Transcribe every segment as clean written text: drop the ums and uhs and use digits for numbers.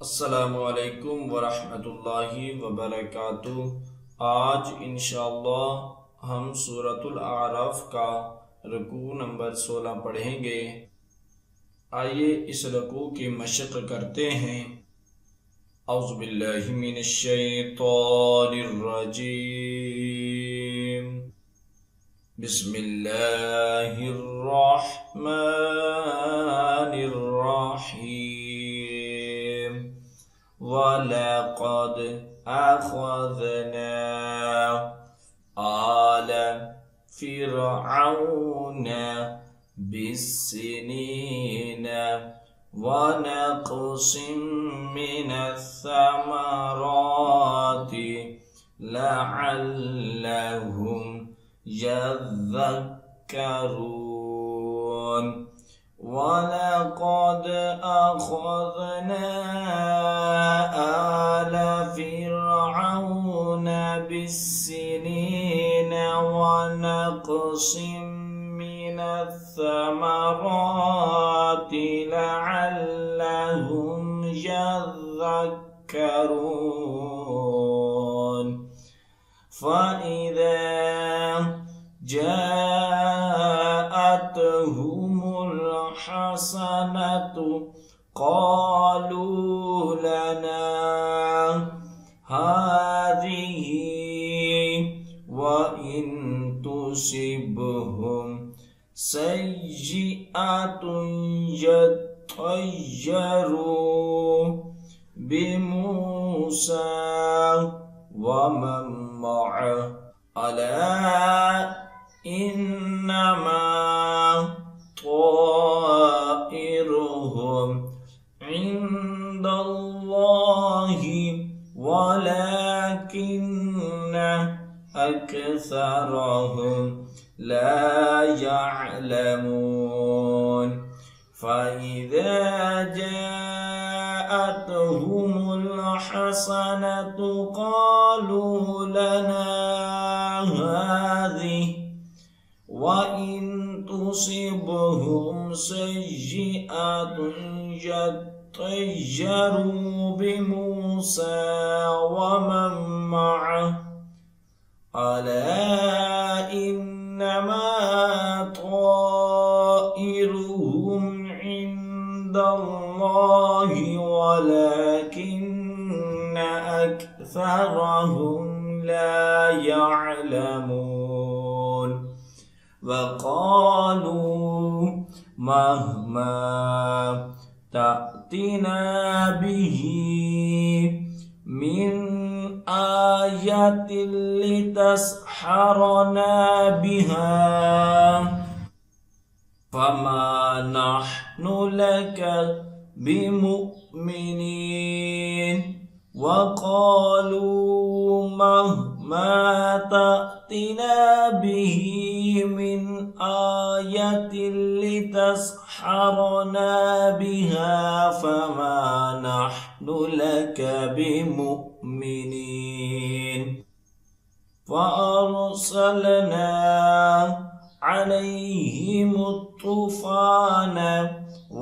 अस्सलामुअलैकुम वरहमतुल्लाहि वबरकातुह। आज इंशाअल्लाह हम सूरतुल आराफ का रुकू नंबर 16 पढ़ेंगे। आइए इस रुकू की मशक़ करते हैं। औज़ु बिल्लाहि मिनश शैतानिर रजीम। बिस्मिल्लाहिर रहमानिर रहीम। वलक़द अख़ज़ना आल फ़िरऔन बिस्सिनीन वनक़सिम मिनस्समराति लअल्लहुम यज़क्करून। वलक़द अख़ज़ना आल फ़िरऔन बिस्सिनीन वनक़सिम मिनस्समराति लअल्लहुम यज़क्करून। फ़इज़ा जाअतहुमुल हसनतु क़ालू लना हाज़िही वइन तुसिबहुम सय्यिअतुन यत्तय्यरू बिमूसा वमन मअहु अला इन्नमा ताइरुहुम इंदल्लाहि वलाकिन्न अक्सरहुम ला यअलमून। फ़इज़ा जाअतहुमुल हसनतु क़ालू लना हाज़िही वइन तुसिबहुम सय्यिअतुन यत्तय्यरू बिमूसा वमन मअहु अला इन्नमा ताइरुहुम इंदल्लाहि वलाकिन्न अक्सरहुम ला यअलमून। वक़ालू महमा तअतिना बिही मिन आयतिन लितस्हरना बिहा फमा नहनु लक बिमुअ्मिनीन। वक़ालू महमा तअतिना बिही मिन आयतिन लितस्हरना बिहा फमा नहनु लक बिमुअ्मिनीन। फ़अरसलना अलैहिमुत्तूफ़ान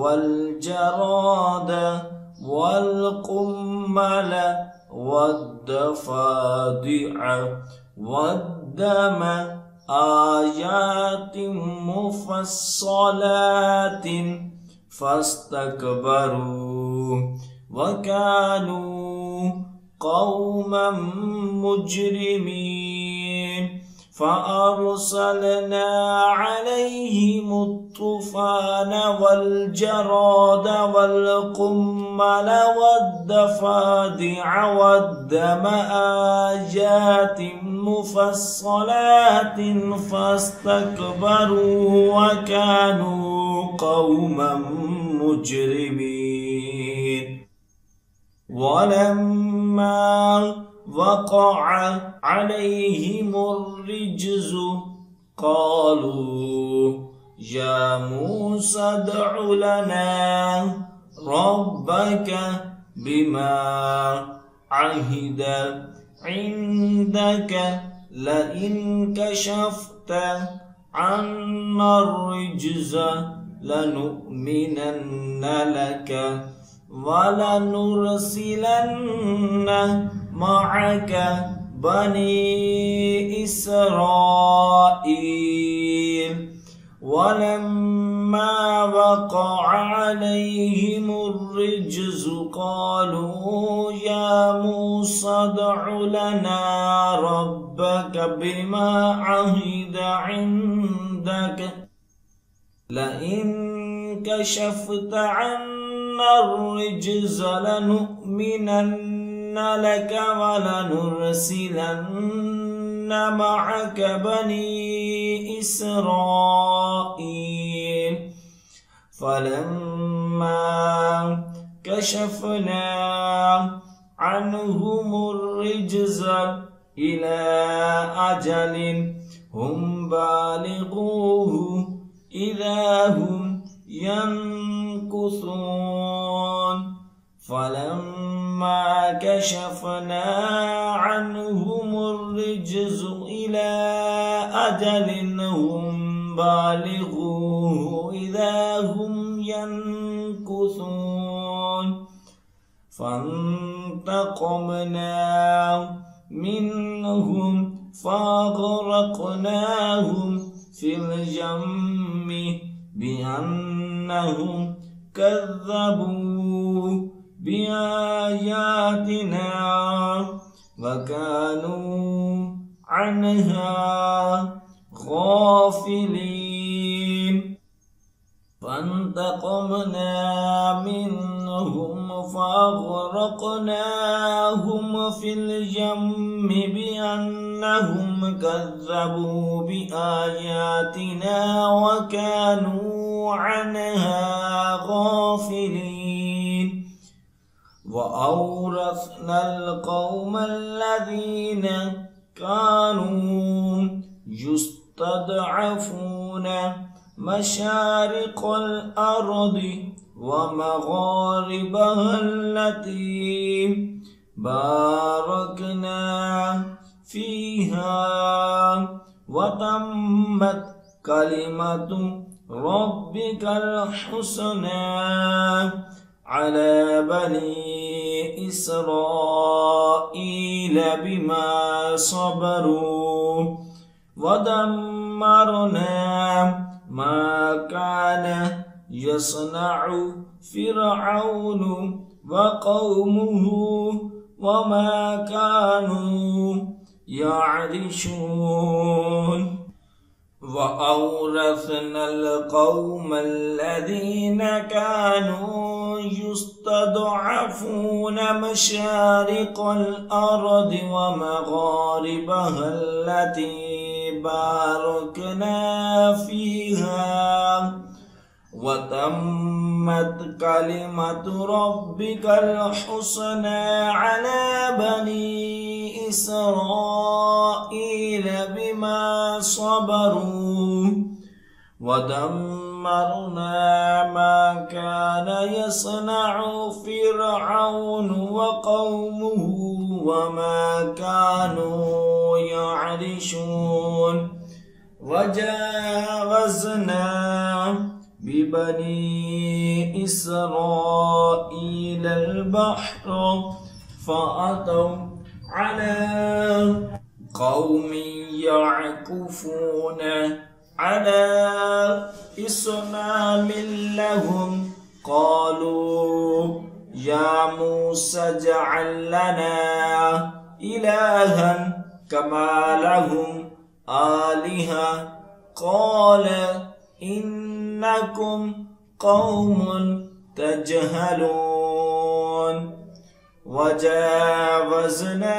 वल्जराद वल्क़ुम्मल वद्दफ़ादिअ वद्दम आयातिन मुफ़स्सलातिन फ़स्तकबरू वकानू क़ौमन मुजरिमीन। फ़अरसलना अलैहिमुत्तूफ़ान वल्जराद वल्क़ुम्मल वद्दफ़ादिअ वद्दम आयातिन मुफ़स्सलातिन फ़स्तकबरू वकानू क़ौमन मुजरिमीन। वलम्मा वक़अ अलैहिमुर रिज्ज़ु क़ालू या मूसा अद्'उ लना रब्बक बिमा अहिद इंदक लइन कशफ़्त अन्ना रिज्ज़ लनु'मिनन्न लक ولنرسلن معك بني إسرائيل ولما وقع عليهم الرجز قالوا يا موسى ادع لنا ربك بما عهد عندك لئن كشفت عنا الرجز لنؤمنن لك ولنرسلن معك بني إسرائيل فلما كشفنا عنهم الرجز إلى أجل هم بالغوه إذا هم ينكثون فلما كشفنا عنهم الرجز إلى أجل هم بالغوه إذا هم ينكثون فانتقمنا منهم فأغرقناهم في اليم بأنهم كذبوا بآياتنا وكانوا عنها غافلين فانتقمنا منهم فأغرقناهم في اليم بأنهم كذبوا بآياتنا وكانوا عنها غافلين وأورثنا القوم الذين كانوا يستضعفون مشارق الأرض ومغاربها التي باركنا فيها وتمت كلمة ربك الحسنى على بني إسرائيل بما صبروا ودمرنا ما كان يصنع فرعون وقومه وما كانوا يعرشون وأورثنا القوم الذين كانوا يستضعفون مشارق الأرض ومغاربها التي باركنا فيها وتمت كلمة ربك الحسنى على بني إسرائيل بما صبروا ودمرنا ما كان يصنع فرعون وقومه وما كانوا يعرشون وجاوزنا ببني إسرائيل البحر فأتوا على قوم يعكفون على أصنام لهم قالوا يا موسى اجعل لنا إلها كما لهم آلهة قال إنكم قوم تجهلون وجاوزنا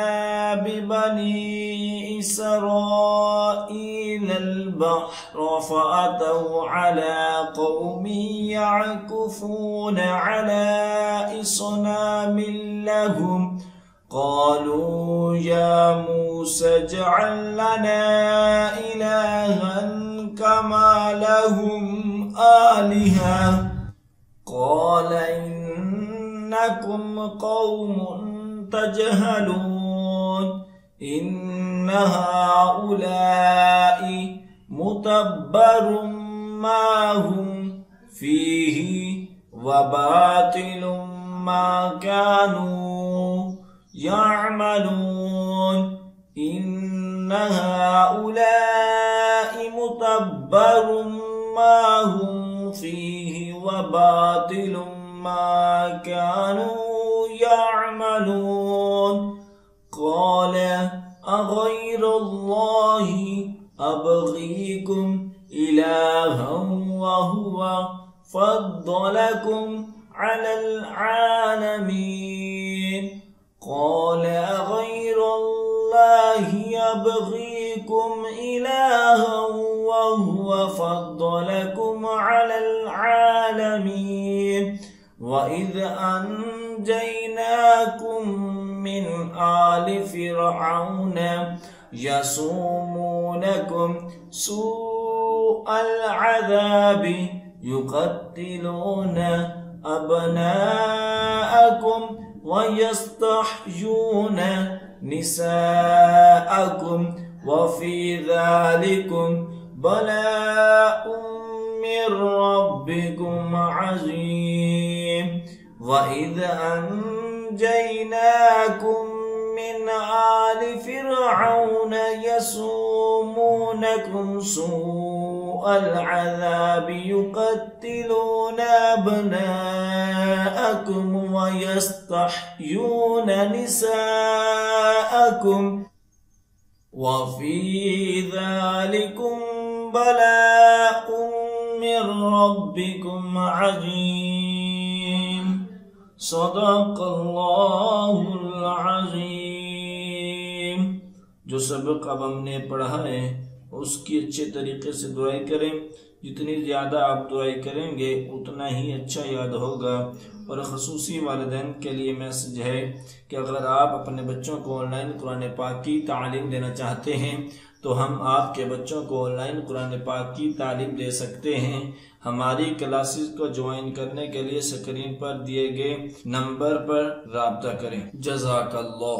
ببني إسرائيل البحر فأتوا على قوم يعكفون على أصنام لهم قالوا يا موسى اجعل لنا إلها كما لهم آلهة قال إنكم قوم تجهلون إن هؤلاء متبر ما هم فيه وباطل मा कानू यअमलून इन्न हाउलाइ मुतब्बरुम मा हुम फीहि व बातिलुम मा कानू यअमलून क़ाल अग़ैरुल्लाहि अबग़ीकुम इलाहन व हुवा फ़द्दलकुम अलल आलमीन क़ाल अग़ैरुल्लाहि अबग़ीकुम इलाहन व हुवा फ़द्दलकुम अलल आलमीन व इज़ अंजयनाकुम मिन आलि फ़िरऔन यसूमूनकुम सूअल अज़ाबि युक़त्तिलून अब्नाअकुम व यस्तहयून निसाअकुम व फ़ी ज़ालिकुम बलाउम मिर रब्बिकुम अज़ीम व इज़ अंजयनाकुम मिन आलि फ़िरऔन यसूमूनकुम सूअल अज़ाबि युक़त्तिलून अब्नाअकुम व यस्तहयून निसाअकुम व फ़ी ज़ालिकुम बलाउम मिर रब्बिकुम अज़ीम सदक़ल्लाहुल अज़ीम। जो सबक अब हमने पढ़ा है उसकी अच्छे तरीके से दुआई करें। जितनी ज़्यादा आप दुआई करेंगे उतना ही अच्छा याद होगा। और ख़ुसूसी वालिदैन के लिए मैसेज है कि अगर आप अपने बच्चों को ऑनलाइन कुरान पाक की तालीम देना चाहते हैं तो हम आपके बच्चों को ऑनलाइन कुरान पाक की तालीम दे सकते हैं। हमारी क्लासेस को ज्वाइन करने के लिए स्क्रीन पर दिए गए नंबर पर राब्ता करें। जज़ाकल्लाह।